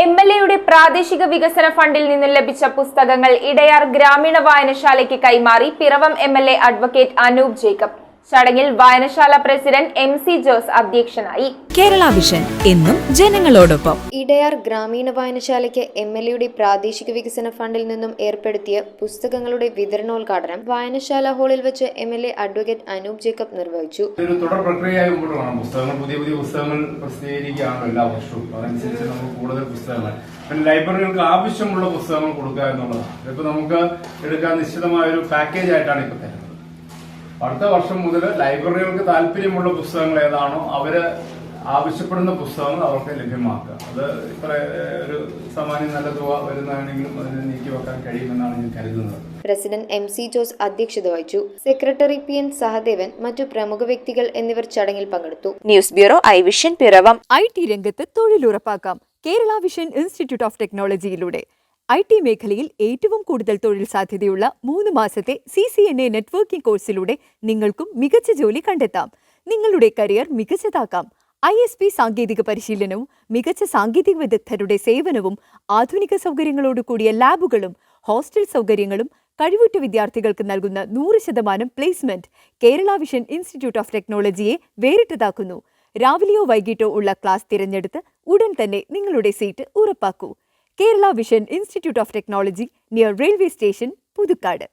എംഎൽഎയുടെ പ്രാദേശിക വികസന ഫണ്ടിൽ നിന്നും ലഭിച്ച പുസ്തകങ്ങൾ ഇടയാർ ഗ്രാമീണ വായനശാലയ്ക്ക് കൈമാറി പിറവം എംഎൽഎ അഡ്വക്കേറ്റ് അനൂപ് ജേക്കബ്. ചടങ്ങിൽ വായനശാല പ്രസിഡന്റ് എം.സി. ജോസ് അധ്യക്ഷനായി. കേരള വിഷൻ എന്നും ജനങ്ങളോടൊപ്പം. ഇടയാർ ഗ്രാമീണ വായനശാലയ്ക്ക് എംഎൽഎയുടെ പ്രാദേശിക വികസന ഫണ്ടിൽ നിന്നും ഏർപ്പെടുത്തിയ പുസ്തകങ്ങളുടെ വിതരണോദ്ഘാടനം വായനശാല ഹാളിൽ വെച്ച് എംഎൽഎ അഡ്വക്കേറ്റ് അനൂപ് ജേക്കബ് നിർവഹിച്ചു. ഒരു തുടർ പ്രക്രിയയായി മുമ്പോട്ട് പോകണം. പുസ്തകങ്ങൾ പുതിയ പുസ്തകങ്ങൾ പ്രസിദ്ധീകരിക്കുകയാണല്ലോ എല്ലാ വർഷവും. അതനുസരിച്ച് നമുക്ക് കൂടുതൽ പുസ്തകങ്ങൾ പിന്നെ ലൈബ്രറികൾക്ക് ആവശ്യമുള്ള പുസ്തകങ്ങൾ കൊടുക്കുക എന്നുള്ളതാണ്. ഇപ്പൊ നമുക്ക് എടുക്കാൻ നിശ്ചിതമായ ഒരു പാക്കേജ് ആയിട്ടാണ് ഇപ്പൊ തരുന്നത്. അടുത്ത വർഷം മുതൽ ലൈബ്രറികൾക്ക് താല്പര്യമുള്ള പുസ്തകങ്ങൾ ഏതാണോ അവര് ആവശ്യപ്പെടുന്ന പുസ്തകങ്ങൾ അവർക്ക് ലഭ്യമാക്കുക. അത് ഇത്ര ഒരു സാമാന്യം നല്ല തുക വരുന്നതാണെങ്കിലും അതിനെ നീക്കിവെക്കാൻ കഴിയുമെന്നാണ് ഞാൻ കരുതുന്നത്. President MC. ജോസ് അധ്യക്ഷത വഹിച്ചു. സെക്രട്ടറി പി.എൻ. സഹദേവൻ, മറ്റു പ്രമുഖ വ്യക്തികൾ എന്നിവർ ചടങ്ങിൽ പങ്കെടുത്തു. News bureau I Vision Piravom. IT രംഗത്ത് തൊഴിലുറപ്പാക്കാം കേരള വിഷൻ ഇൻസ്റ്റിറ്റ്യൂട്ട് ഓഫ് ടെക്നോളജിയിലൂടെ. IT മേഖലയിൽ ഏറ്റവും കൂടുതൽ തൊഴിൽ സാധ്യതയുള്ള 3 മാസത്തെ CCNA നെറ്റ്വർക്കിംഗ് കോഴ്സിലൂടെ നിങ്ങൾക്കും മികച്ച ജോലി കണ്ടെത്താം. നിങ്ങളുടെ കരിയർ മികച്ചതാക്കാം. ISP സാങ്കേതിക പരിശീലനവും മികച്ച സാങ്കേതിക വിദഗ്ധരുടെ സേവനവും ആധുനിക സൗകര്യങ്ങളോടുകൂടിയ ലാബുകളും ഹോസ്റ്റൽ സൗകര്യങ്ങളും കഴിവുറ്റ വിദ്യാർത്ഥികൾക്ക് നൽകുന്ന 100% placement Kerala Vision Institute of ടെക്നോളജിയെ വേറിട്ടതാക്കുന്നു. രാവിലെയോ വൈകിട്ടോ ഉള്ള ക്ലാസ് തിരഞ്ഞെടുത്ത് ഉടൻ തന്നെ നിങ്ങളുടെ സീറ്റ് ഉറപ്പാക്കൂ. Kerala Vision Institute of Technology, near railway station, Puthukkad.